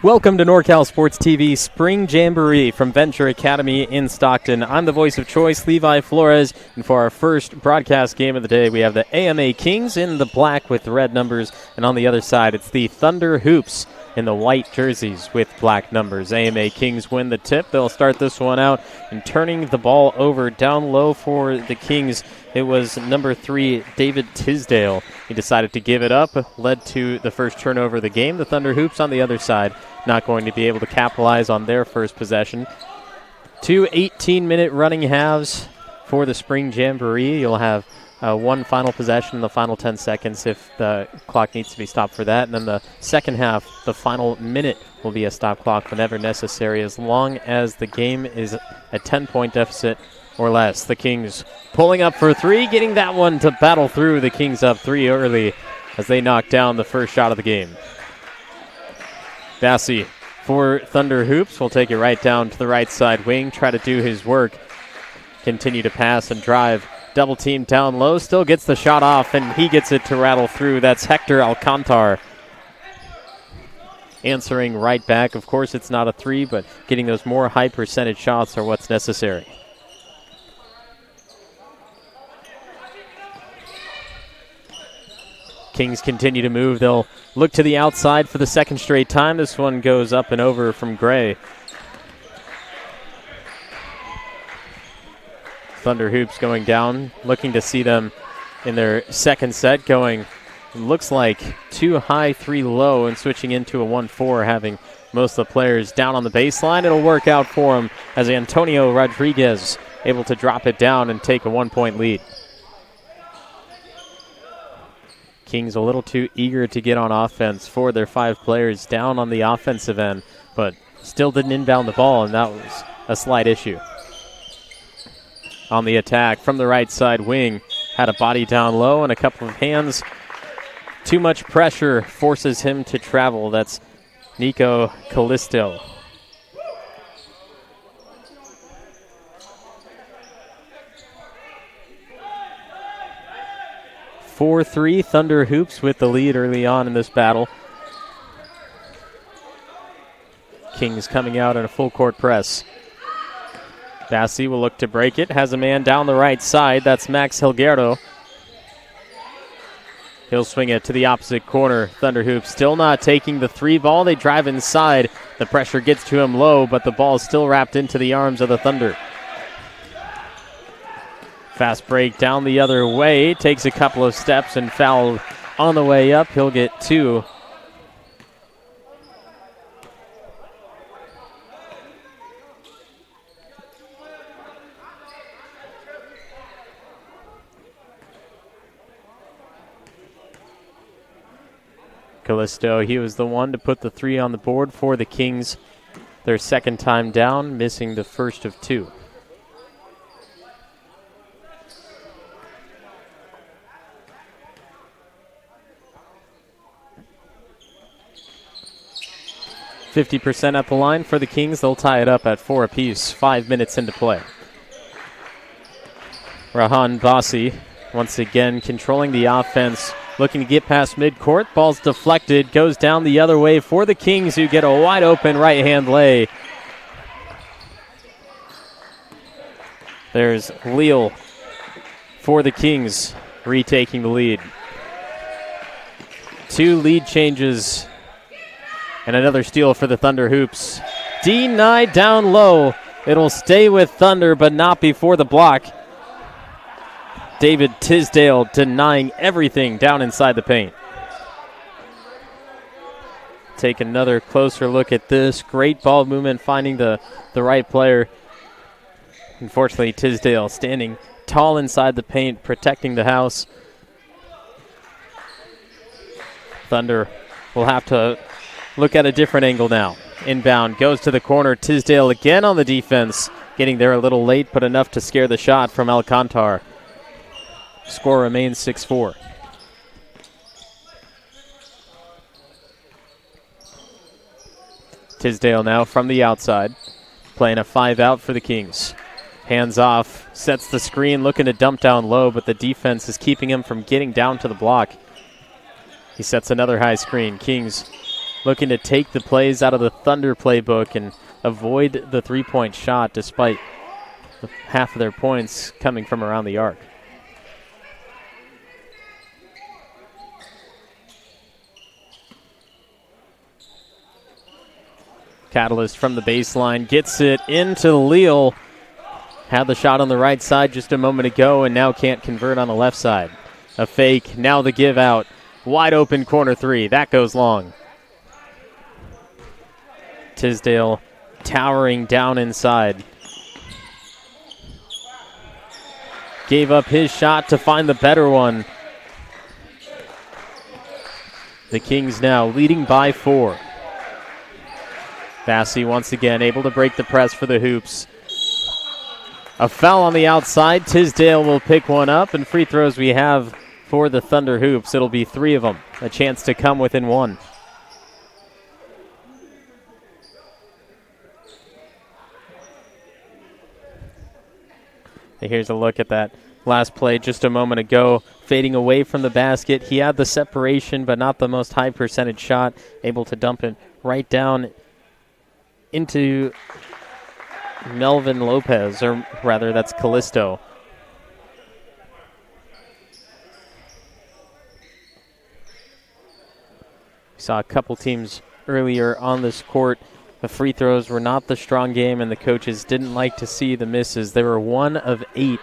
Welcome to NorCal Sports TV Spring Jamboree from Venture Academy in Stockton. I'm the voice of choice, Levi Flores, and for our first broadcast game of the day, we have the AMA Kings in the black with red numbers, and on the other side, it's the Thunder Hoops in the white jerseys with black numbers. AMA Kings win the tip. They'll start this one out and turning the ball over down low for the Kings. It was number 3, David Tisdale. He decided to give it up, led to the first turnover of the game. The Thunder Hoops on the other side not going to be able to capitalize on their first possession. 2 18-minute running halves for the Spring Jamboree. You'll have one final possession in the final 10 seconds if the clock needs to be stopped for that. And then the second half, the final minute will be a stop clock whenever necessary, as long as the game is a 10-point deficit or less. The Kings pulling up for 3, getting that one to battle through. The Kings up 3 early as they knock down the first shot of the game. Bassey for Thunder Hoops will take it right down to the right side wing, try to do his work, continue to pass and drive. Double team down low, still gets the shot off, and he gets it to rattle through. That's Hector Alcantar. answering right back. Of course, it's not a three, but getting those more high percentage shots are what's necessary. Kings continue to move. They'll look to the outside for the second straight time. This one goes up and over from Gray. Thunder hoops going down, looking to see them in their second set going, looks like 2 high, 3 low, and switching into a 1-4, having most of the players down on the baseline. It'll work out for him as Antonio Rodriguez able to drop it down and take a 1-point lead. Kings a little too eager to get on offense for their 5 players down on the offensive end, but still didn't inbound the ball, and that was a slight issue. On the attack from the right side wing, had a body down low and a couple of hands. Too much pressure forces him to travel. That's Nico Callisto. (4-3) Thunder hoops with the lead early on in this battle. Kings coming out in a full court press. Bassi will look to break it. Has a man down the right side. That's Max Helguero. He'll swing it to the opposite corner. Thunder hoops still not taking the 3 ball. They drive inside. The pressure gets to him low, but the ball is still wrapped into the arms of the Thunder. Fast break down the other way. Takes a couple of steps and fouled on the way up. He'll get 2. Callisto, he was the one to put the 3 on the board for the Kings. Their second time down, missing the first of 2. (50% at the line for the Kings. They'll tie it up at 4 apiece. 5 minutes into play. Rahan Bassi once again controlling the offense, looking to get past midcourt. Ball's deflected, goes down the other way for the Kings, who get a wide open right-hand lay. There's Leal for the Kings, retaking the lead. 2 lead changes and another steal for the Thunder hoops. Denied down low. It'll stay with Thunder, but not before the block. David Tisdale denying everything down inside the paint. Take another closer look at this. Great ball movement, finding the right player. Unfortunately, Tisdale standing tall inside the paint, protecting the house. Thunder will have to look at a different angle now. Inbound, goes to the corner. Tisdale again on the defense. Getting there a little late, but enough to scare the shot from Alcantar. Score remains 6-4. Tisdale now from the outside, playing a 5-out for the Kings. Hands off, sets the screen, looking to dump down low, but the defense is keeping him from getting down to the block. He sets another high screen. Kings looking to take the plays out of the Thunder playbook and avoid the 3-point shot, despite half of their points coming from around the arc. Catalyst from the baseline, gets it into Leal. Had the shot on the right side just a moment ago and now can't convert on the left side. A fake, now the give out. Wide open corner 3, that goes long. Tisdale towering down inside. Gave up his shot to find the better one. The Kings now leading by 4. Bassi once again able to break the press for the hoops. A foul on the outside. Tisdale will pick one up, and free throws we have for the Thunder hoops. It'll be 3 of them. A chance to come within 1. Here's a look at that last play just a moment ago, fading away from the basket. He had the separation, but not the most high percentage shot, able to dump it right down into Melvin Lopez, or rather that's Callisto. We saw a couple teams earlier on this court. The free throws were not the strong game, and the coaches didn't like to see the misses. They were 1 of 8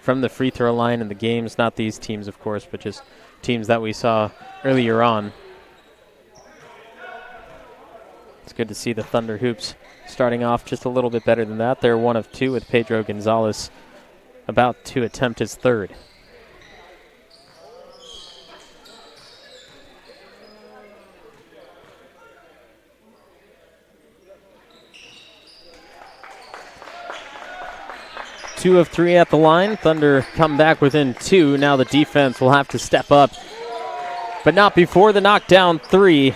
from the free throw line in the games. Not these teams, of course, but just teams that we saw earlier on. It's good to see the Thunder Hoops starting off just a little bit better than that. They're 1 of 2 with Pedro Gonzalez about to attempt his third. Two of 3 at the line. Thunder come back within 2. Now the defense will have to step up, but not before the knockdown 3.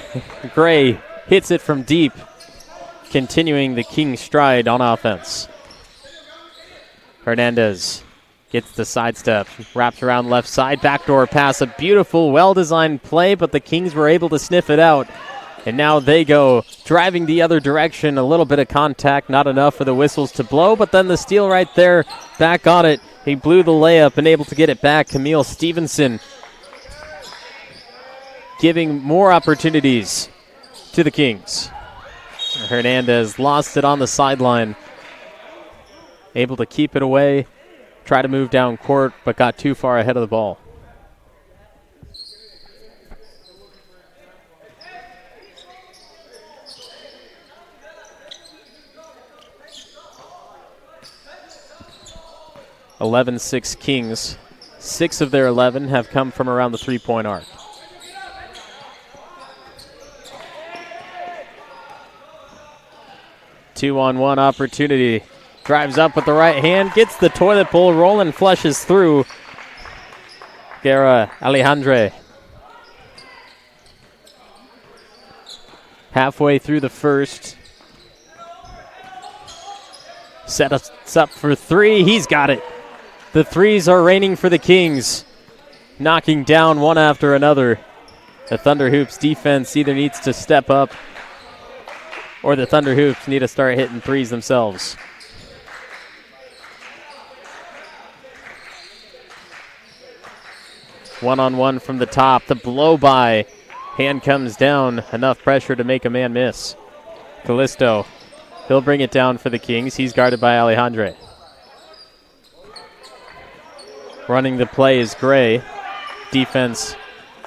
Gray hits it from deep, continuing the Kings' stride on offense. Hernandez gets the sidestep, wraps around left side, backdoor pass, a beautiful, well-designed play, but the Kings were able to sniff it out. And now they go driving the other direction. A little bit of contact, not enough for the whistles to blow, but then the steal right there, back on it. He blew the layup and able to get it back. Camille Stevenson giving more opportunities to the Kings. Hernandez lost it on the sideline. Able to keep it away, try to move down court, but got too far ahead of the ball. (11-6) Kings. 6 of their 11 have come from around the three-point arc. Two-on-one opportunity. Drives up with the right hand, gets the toilet bowl rolling, flushes through. Guerra Alejandre. Halfway through the first. Set us up for 3. He's got it. The threes are raining for the Kings, knocking down one after another. The Thunder Hoops defense either needs to step up or the Thunder Hoops need to start hitting threes themselves. One-on-one from the top. The blow-by. Hand comes down. Enough pressure to make a man miss. Callisto. He'll bring it down for the Kings. He's guarded by Alejandre. Running the play is Gray. Defense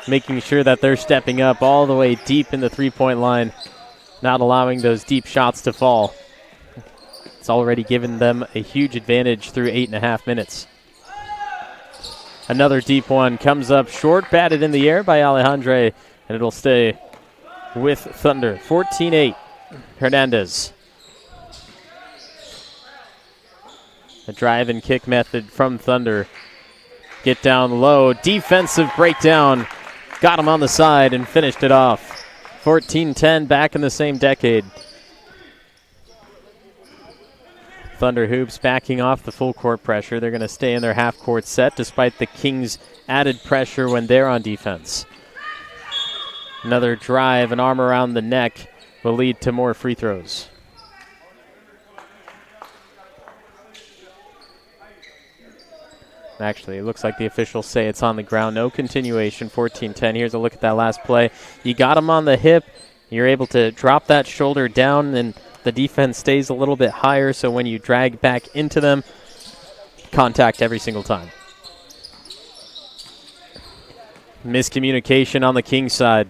making sure that they're stepping up all the way deep in the three-point line, not allowing those deep shots to fall. It's already given them a huge advantage through 8.5 minutes. Another deep one comes up short, batted in the air by Alejandre, and it'll stay with Thunder. 14-8. Hernandez. A drive and kick method from Thunder. Get down low. Defensive breakdown. Got him on the side and finished it off. 14-10, back in the same decade. Thunder Hoops backing off the full court pressure. They're going to stay in their half court set despite the Kings' added pressure when they're on defense. Another drive, an arm around the neck will lead to more free throws. Actually, it looks like the officials say it's on the ground. No continuation, 14-10. Here's a look at that last play. You got him on the hip. You're able to drop that shoulder down, and the defense stays a little bit higher, so when you drag back into them, contact every single time. Miscommunication on the Kings side.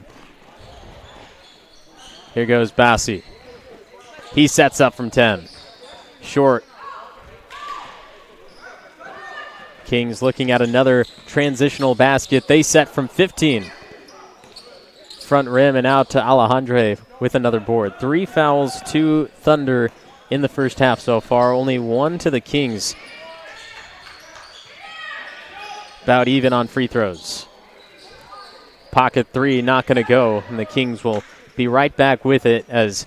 Here goes Bassi. He sets up from 10. Short. Kings looking at another transitional basket. They set from 15. Front rim and out to Alejandre with another board. 3 fouls to Thunder in the first half so far. Only 1 to the Kings. About even on free throws. Pocket 3 not going to go, and the Kings will be right back with it as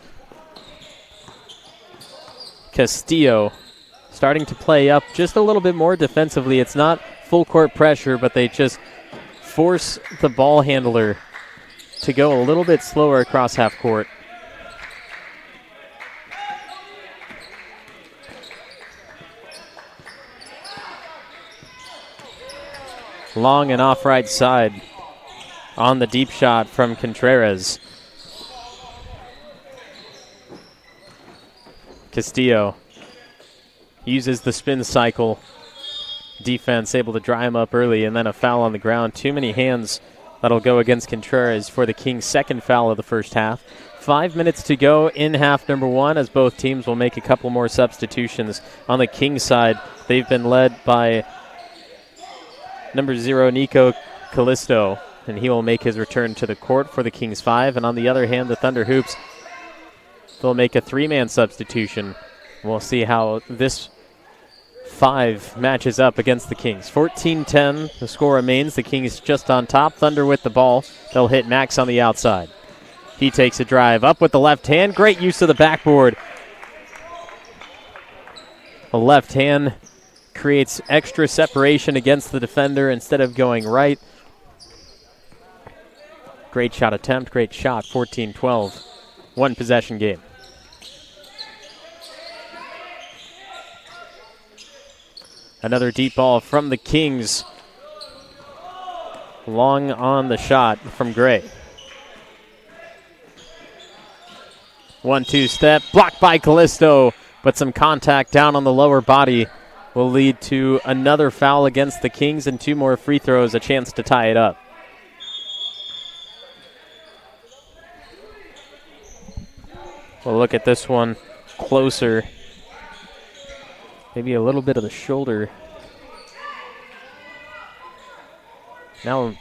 Castillo starting to play up just a little bit more defensively. It's not full court pressure, but they just force the ball handler to go a little bit slower across half court. Long and off right side on the deep shot from Contreras. Castillo uses the spin cycle. Defense able to dry him up early, and then a foul on the ground. Too many hands. That'll go against Contreras for the Kings' second foul of the first half. 5 minutes to go in half number one, as both teams will make a couple more substitutions. On the Kings side, they've been led by number 0, Nico Callisto, and he will make his return to the court for the Kings 5. And on the other hand, the Thunder Hoops, they'll make a 3-man substitution. We'll see how this 5 matches up against the Kings. 14-10, the score remains. The Kings just on top. Thunder with the ball. They'll hit Max on the outside. He takes a drive up with the left hand. Great use of the backboard. The left hand creates extra separation against the defender instead of going right. Great shot attempt, great shot. 14-12, one possession game. Another deep ball from the Kings. Long on the shot from Gray. 1-2 step, blocked by Callisto, but some contact down on the lower body will lead to another foul against the Kings and 2 more free throws, a chance to tie it up. We'll look at this one closer. Maybe a little bit of the shoulder. Now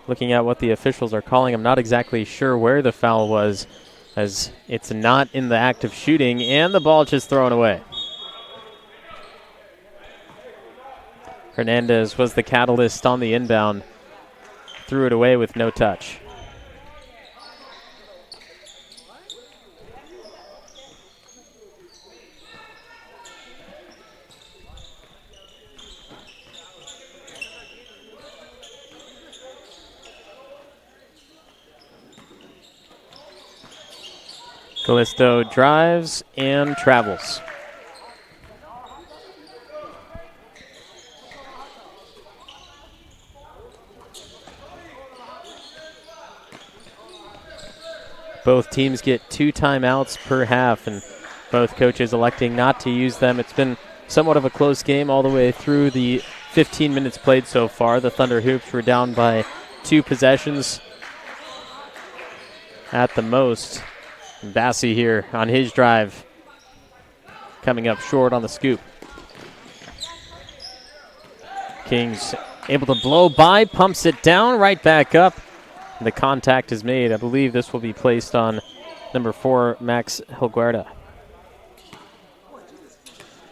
looking at what the officials are calling, I'm not exactly sure where the foul was, as it's not in the act of shooting, and the ball just thrown away. Hernandez was the catalyst on the inbound. Threw it away with no touch. Callisto drives and travels. Both teams get 2 timeouts per half, and both coaches electing not to use them. It's been somewhat of a close game all the way through the 15 minutes played so far. The Thunder Hoops were down by 2 possessions at the most. Bassi here on his drive, coming up short on the scoop. Kings able to blow by, pumps it down, right back up. The contact is made. I believe this will be placed on number 4, Max Helguerda.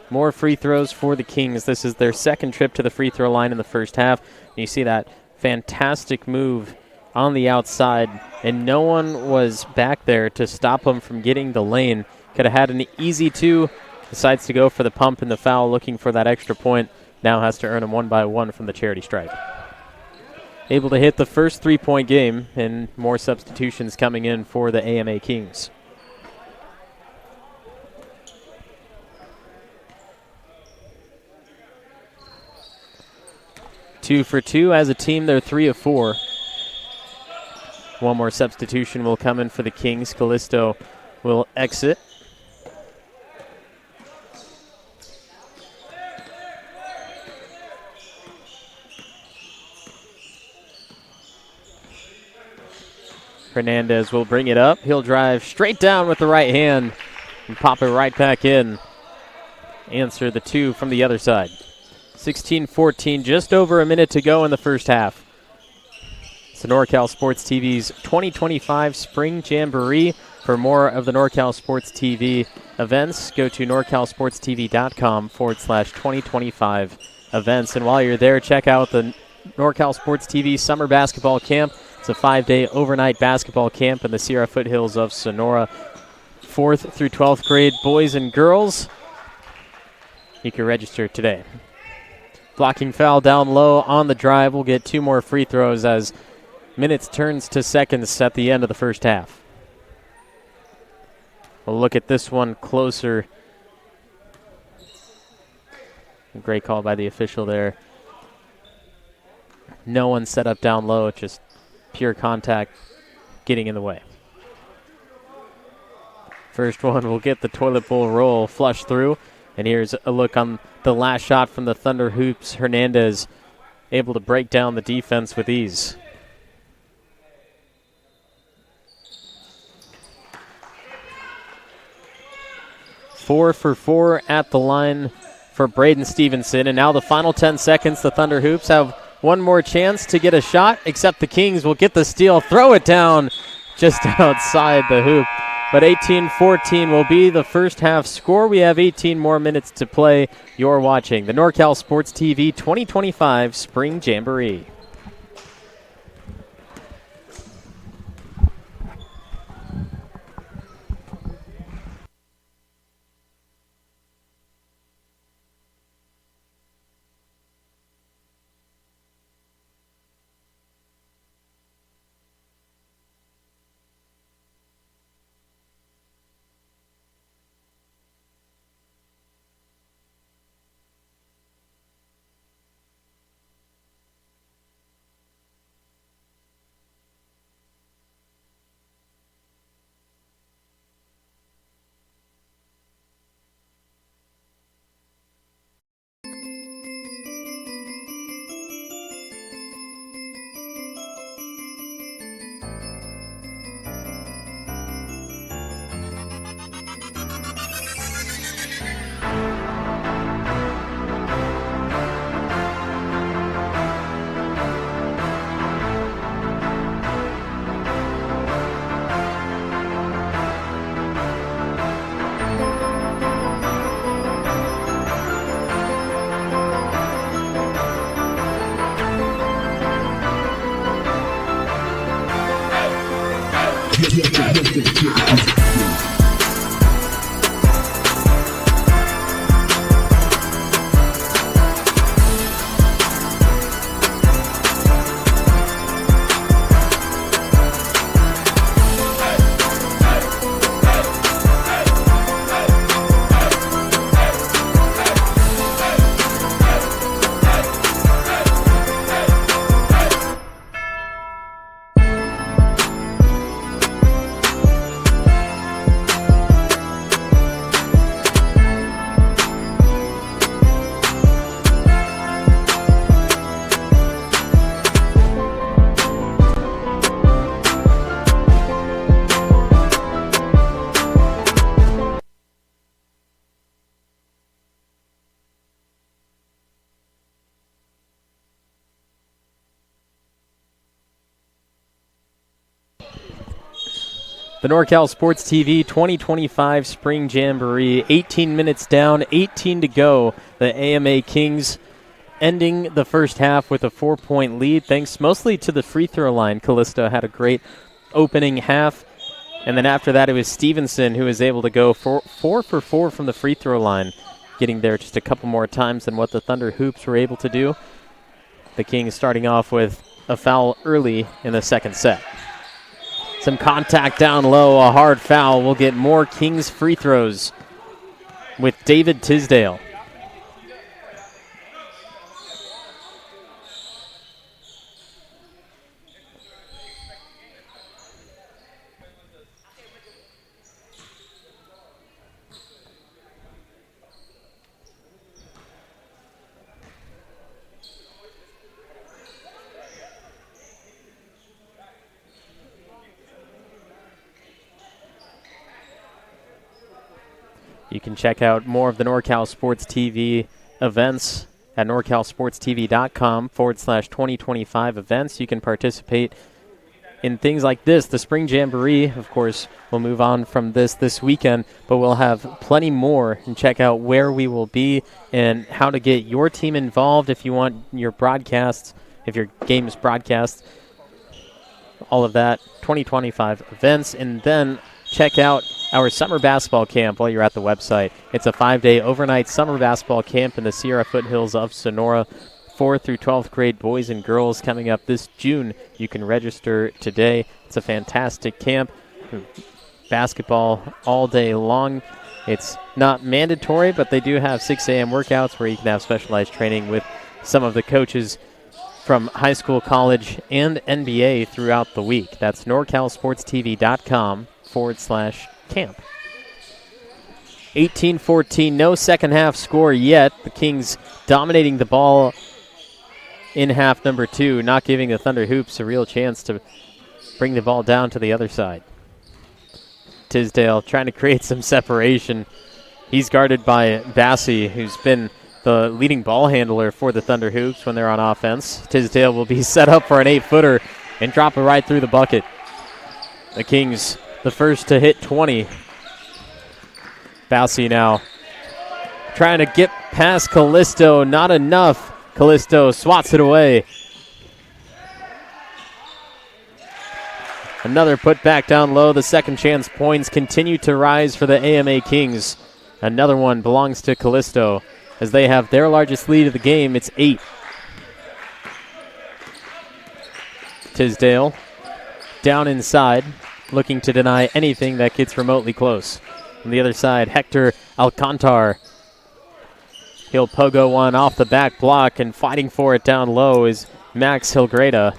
More free throws for the Kings. This is their second trip to the free throw line in the first half. And you see that fantastic move on the outside, and no one was back there to stop him from getting the lane. Could have had an easy 2. Decides to go for the pump and the foul, looking for that extra point. Now has to earn him 1 by 1 from the charity stripe. Able to hit the first 3-point game, and more substitutions coming in for the AMA Kings. Two for 2 as a team. They're 3 of 4. 1 more substitution will come in for the Kings. Callisto will exit. Hernandez will bring it up. He'll drive straight down with the right hand and pop it right back in. Answer the 2 from the other side. 16-14, just over a minute to go in the first half. It's the NorCal Sports TV's 2025 Spring Jamboree. For more of the NorCal Sports TV events, go to norcalsportstv.com/2025 events. And while you're there, check out the NorCal Sports TV Summer Basketball Camp. It's a 5-day overnight basketball camp in the Sierra foothills of Sonora. 4th through 12th grade boys and girls. You can register today. Blocking foul down low on the drive. We'll get 2 more free throws as minutes turns to seconds at the end of the first half. We'll look at this one closer. Great call by the official there. No one set up down low, just pure contact getting in the way. First one will get the toilet bowl roll flush through. And here's a look on the last shot from the Thunder Hoops. Hernandez able to break down the defense with ease. Four for 4 at the line for Braden Stevenson. And now the final 10 seconds, the Thunder Hoops have one more chance to get a shot, except the Kings will get the steal, throw it down just outside the hoop. But 18-14 will be the first half score. We have 18 more minutes to play. You're watching the NorCal Sports TV 2025 Spring Jamboree. The NorCal Sports TV 2025 Spring Jamboree, 18 minutes down, 18 to go. The AMA Kings ending the first half with a 4-point lead, thanks mostly to the free throw line. Callisto had a great opening half, and then after that it was Stevenson who was able to go 4 for 4 from the free throw line, getting there just a couple more times than what the Thunder Hoops were able to do. The Kings starting off with a foul early in the second set. Some contact down low, a hard foul. We'll get more Kings free throws with David Tisdale. You can check out more of the NorCal Sports TV events at norcalsportstv.com/2025 events. You can participate in things like this. The Spring Jamboree, of course, we'll move on from this weekend, but we'll have plenty more, and check out where we will be and how to get your team involved if you want your broadcasts, if your game is broadcast, all of that, 2025 events. And then check out our summer basketball camp while you're at the website. It's a 5-day overnight summer basketball camp in the Sierra foothills of Sonora. 4th through 12th grade boys and girls coming up this June. You can register today. It's a fantastic camp. Basketball all day long. It's not mandatory, but they do have 6 a.m. workouts where you can have specialized training with some of the coaches from high school, college, and NBA throughout the week. That's NorCalSportsTV.com/camp. 18-14, no second half score yet. The Kings dominating the ball in half number 2, not giving the Thunder Hoops a real chance to bring the ball down to the other side. Tisdale trying to create some separation. He's guarded by Bassie, who's been the leading ball handler for the Thunder Hoops when they're on offense. Tisdale will be set up for an 8-footer and drop it right through the bucket. The Kings, the first to hit 20. Bassie now trying to get past Callisto, not enough. Callisto swats it away. Another put back down low. The second chance points continue to rise for the AMA Kings. Another one belongs to Callisto as they have their largest lead of the game. It's 8. Tisdale down inside, looking to deny anything that gets remotely close. On the other side, Hector Alcantar. He'll pogo one off the back block, and fighting for it down low is Max Hilgreda.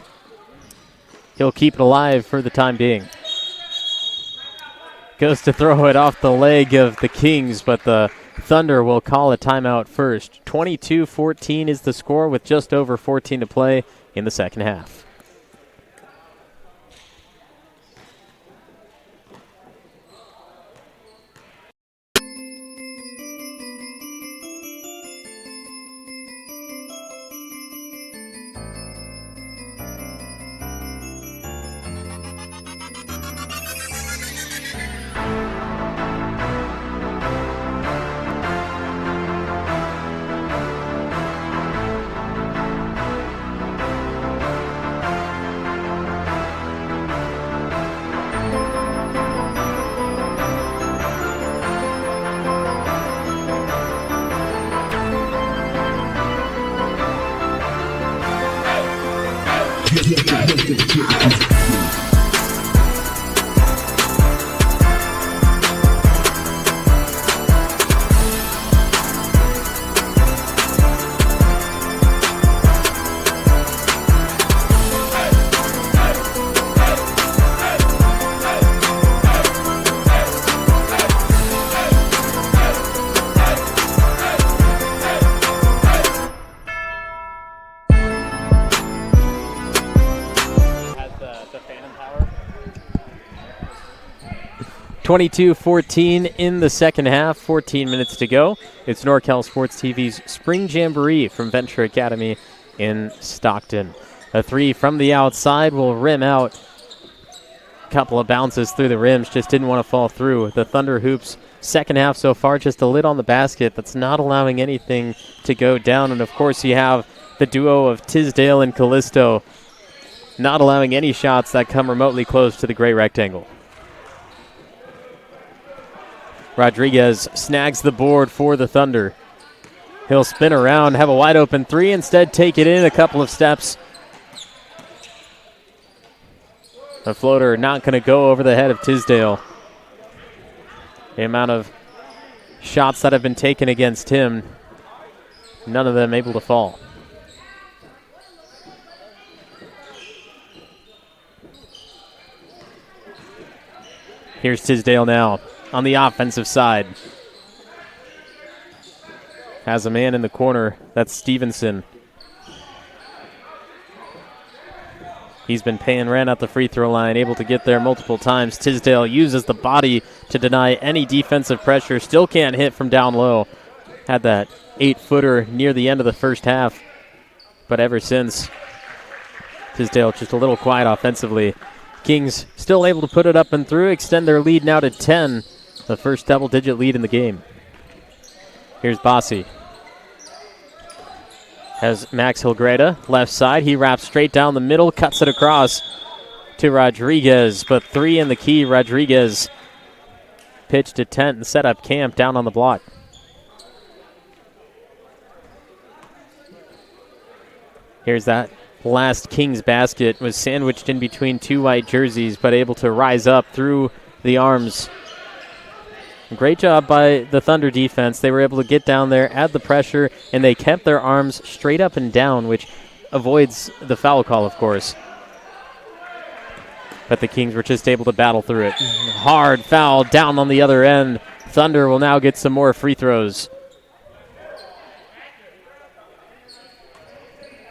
He'll keep it alive for the time being. Goes to throw it off the leg of the Kings, but the Thunder will call a timeout first. 22-14 is the score with just over 14 to play in the second half. The Phantom Power. 22-14 in the second half, 14 minutes to go. It's NorCal Sports TV's Spring Jamboree from Venture Academy in Stockton. A 3 from the outside will rim out. A couple of bounces through the rims, just didn't want to fall through. The Thunder Hoops second half so far, just a lid on the basket that's not allowing anything to go down. And of course you have the duo of Tisdale and Callisto not allowing any shots that come remotely close to the gray rectangle. Rodriguez snags the board for the Thunder. He'll spin around, have a wide open 3, instead take it in a couple of steps. A floater not going to go over the head of Tisdale. The amount of shots that have been taken against him, none of them able to fall. Here's Tisdale now on the offensive side. Has a man in the corner. That's Stevenson. He's been paying rent at the free throw line, able to get there multiple times. Tisdale uses the body to deny any defensive pressure. Still can't hit from down low. Had that 8-footer near the end of the first half. But ever since, Tisdale just a little quiet offensively. Kings still able to put it up and through, extend their lead now to 10, the first double-digit lead in the game. Here's Bassi. Has Max Hilgreda, left side. He wraps straight down the middle, cuts it across to Rodriguez, but 3 in the key. Rodriguez pitched a tent and set up camp down on the block. Here's that last Kings basket. Was sandwiched in between two white jerseys, but able to rise up through the arms. Great job by the Thunder defense. They were able to get down there, add the pressure, and they kept their arms straight up and down, which avoids the foul call, of course. But the Kings were just able to battle through it. Hard foul down on the other end. Thunder will now get some more free throws.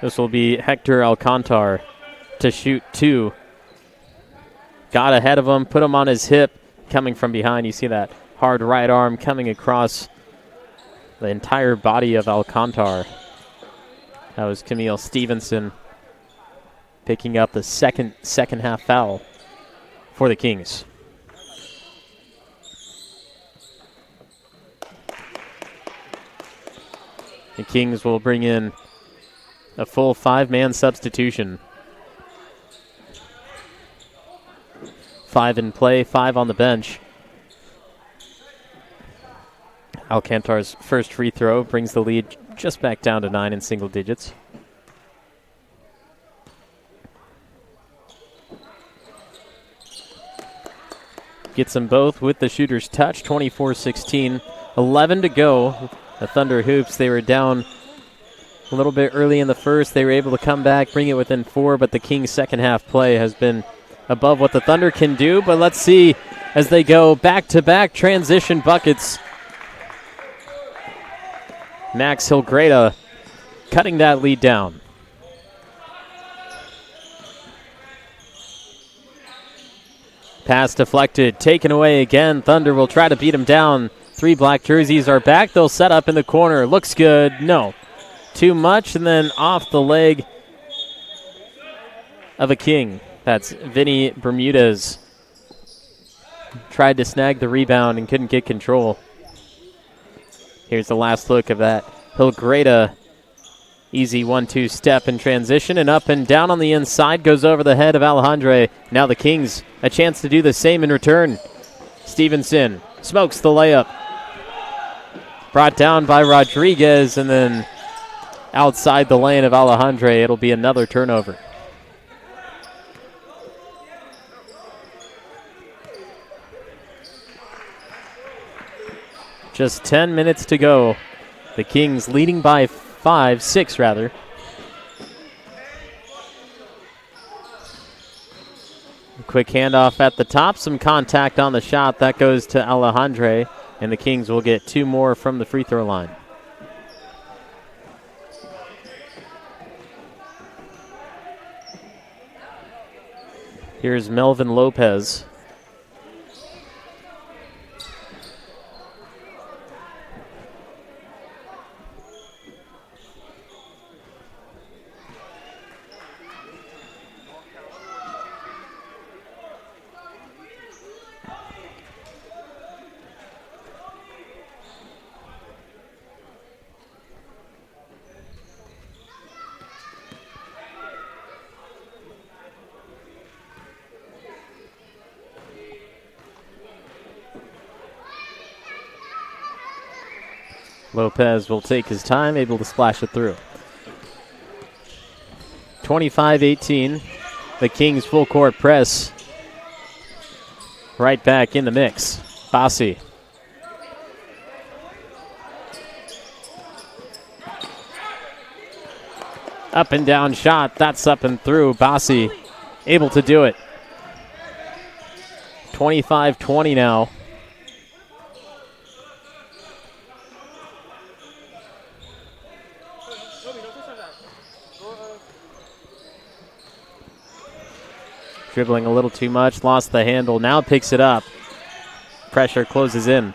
This will be Hector Alcantar to shoot 2. Got ahead of him, put him on his hip, coming from behind. You see that hard right arm coming across the entire body of Alcantar. That was Camille Stevenson picking up the second half foul for the Kings. The Kings will bring in a full 5-man substitution. 5 in play, 5 on the bench. Alcantar's first free throw brings the lead just back down to 9 in single digits. Gets them both with the shooter's touch, 24-16. 11 to go. The Thunder hoops, they were down a little bit early in the first. They were able to come back, bring it within 4, but the Kings' second half play has been above what the Thunder can do. But let's see as they go back-to-back transition buckets. Max Hilgreda cutting that lead down. Pass deflected, taken away again. Thunder will try to beat him down. 3 black jerseys are back. They'll set up in the corner. Looks good. No. Too much, and then off the leg of a King. That's Vinny Bermudez. Tried to snag the rebound and couldn't get control. Here's the last look of that. Hilgreda, easy 1-2 step in transition, and up and down on the inside, goes over the head of Alejandre. Now the Kings, a chance to do the same in return. Stevenson smokes the layup. Brought down by Rodriguez, and then outside the lane of Alejandre, it'll be another turnover. Just 10 minutes to go. The Kings leading by 6 rather. A quick handoff at the top, some contact on the shot. That goes to Alejandre, and the Kings will get 2 more from the free throw line. Here's Melvin Lopez. Lopez will take his time, able to splash it through. 25-18. The Kings full court press. Right back in the mix. Bassi. Up and down shot. That's up and through. Bassi able to do it. 25-20 now. Dribbling a little too much, lost the handle, now picks it up. Pressure closes in.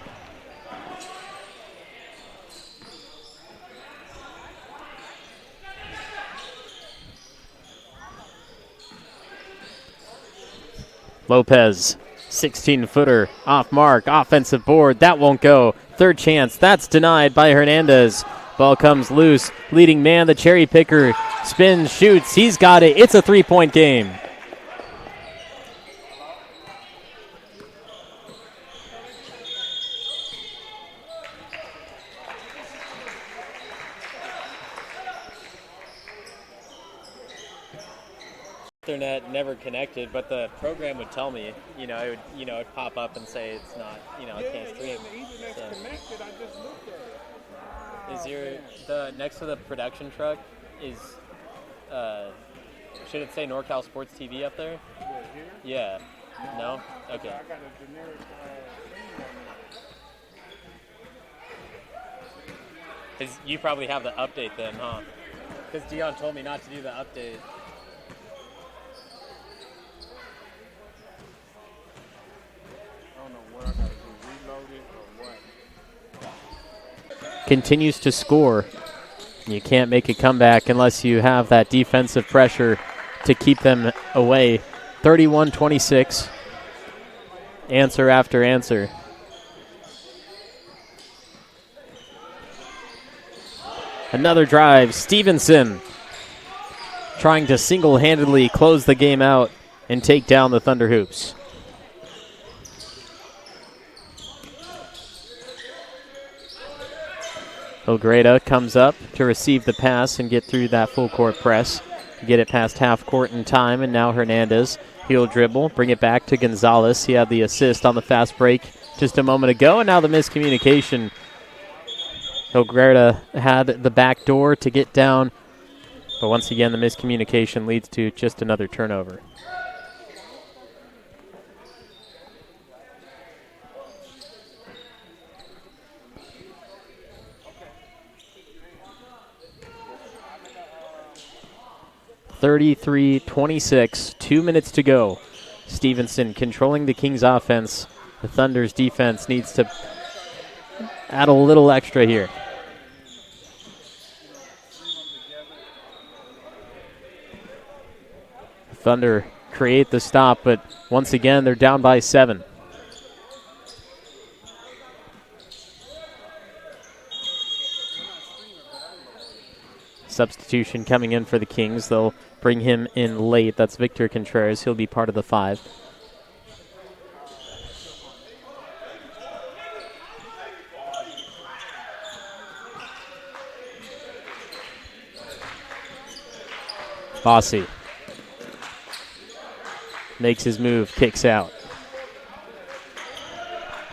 Lopez, 16-footer, off mark, offensive board, that won't go. Third chance, that's denied by Hernandez. Ball comes loose, leading man, the cherry picker, spins, shoots, he's got it, it's a 3-point game. Internet never connected, but the program would tell me, it would, it'd pop up and say it's not, it can't stream. The Ethernet's connected. I just looked at it. Is the next to the production truck is, should it say NorCal Sports TV up there? Yeah, here? Yeah. No? Okay. I got a generic thing on it. You probably have the update then, huh? Because Dion told me not to do the update. I don't know what I got to do, reload it or what. Continues to score. You can't make a comeback unless you have that defensive pressure to keep them away. 31-26. Answer after answer. Another drive. Stevenson trying to single-handedly close the game out and take down the Thunder Hoops. Ogreda comes up to receive the pass and get through that full-court press. Get it past half court in time, and now Hernandez. He'll dribble, bring it back to Gonzalez. He had the assist on the fast break just a moment ago, and now the miscommunication. Ogreda had the back door to get down, but once again the miscommunication leads to just another turnover. (33-26), 2 minutes to go. Stevenson controlling the Kings offense. The Thunder's defense needs to add a little extra here. Thunder create the stop, but once again they're down by 7. Substitution coming in for the Kings. They'll bring him in late. That's Victor Contreras. He'll be part of the 5. Fossey makes his move, kicks out.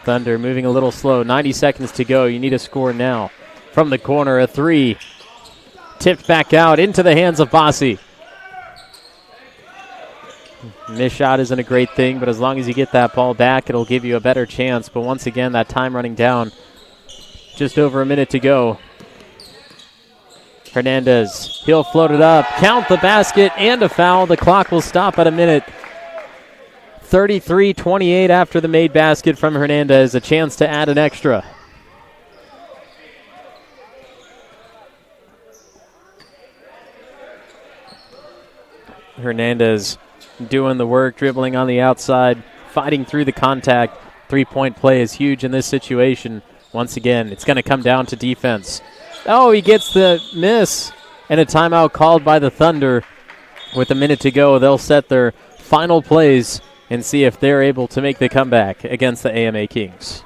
Thunder moving a little slow. 90 seconds to go. You need a score now. From the corner, a 3. Tipped back out into the hands of Fossey. Missed shot isn't a great thing, but as long as you get that ball back, it'll give you a better chance. But once again, that time running down. Just over a minute to go. Hernandez, he'll float it up, count the basket, and a foul. The clock will stop at a minute. 33-28 after the made basket from Hernandez. A chance to add an extra. Hernandez doing the work, dribbling on the outside, fighting through the contact. Three-point play is huge in this situation. Once again, it's going to come down to defense. Oh, he gets the miss, and a timeout called by the Thunder. With a minute to go, they'll set their final plays and see if they're able to make the comeback against the AMA Kings.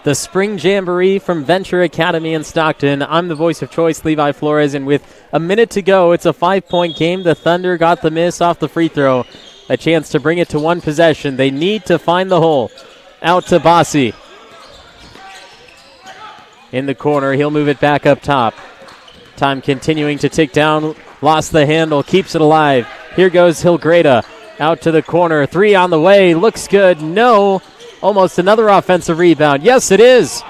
the Spring Jamboree from Venture Academy in Stockton. I'm the voice of choice, Levi Flores, and with a minute to go, it's a 5-point game. The Thunder got the miss off the free throw. A chance to bring it to one possession. They need to find the hole. Out to Bossi. In the corner, he'll move it back up top. Time continuing to tick down. Lost the handle, keeps it alive. Here goes Hilgreda. Out to the corner, 3 on the way. Looks good. No. Almost another offensive rebound. Yes, it is.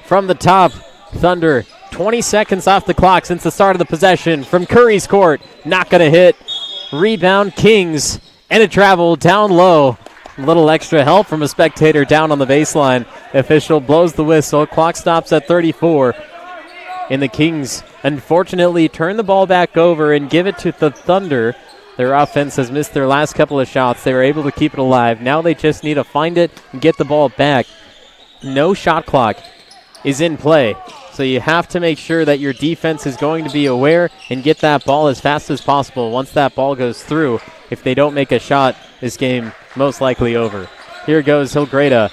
From the top, Thunder. 20 seconds off the clock since the start of the possession. From Curry's court. Not going to hit. Rebound, Kings. And it traveled down low. A little extra help from a spectator down on the baseline. Official blows the whistle. Clock stops at 34. And the Kings, unfortunately, turn the ball back over and give it to the Thunder. Their offense has missed their last couple of shots. They were able to keep it alive. Now they just need to find it and get the ball back. No shot clock is in play. So you have to make sure that your defense is going to be aware and get that ball as fast as possible. Once that ball goes through, if they don't make a shot, this game most likely over. Here goes Hilgreda.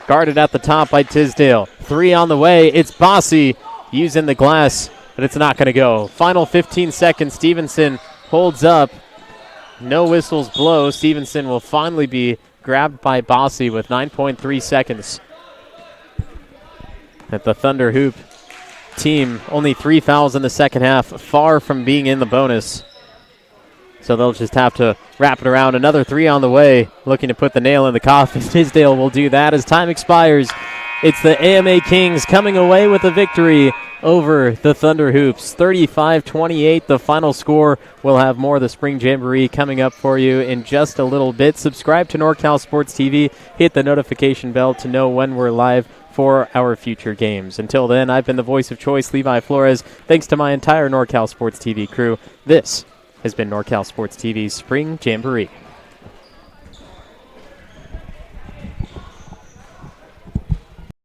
Guarded at the top by Tisdale. 3 on the way. It's Bossi using the glass, but it's not going to go. Final 15 seconds. Stevenson holds up. No whistles blow. Stevenson will finally be grabbed by Bossi with 9.3 seconds. At the Thunder hoop team, only 3 fouls in the second half, far from being in the bonus. So they'll just have to wrap it around. Another 3 on the way, looking to put the nail in the coffin. Tisdale will do that as time expires. It's the AMA Kings coming away with a victory over the Thunder Hoops. 35-28, the final score. We'll have more of the Spring Jamboree coming up for you in just a little bit. Subscribe to NorCal Sports TV. Hit the notification bell to know when we're live for our future games. Until then, I've been the voice of choice, Levi Flores. Thanks to my entire NorCal Sports TV crew. This has been NorCal Sports TV's Spring Jamboree.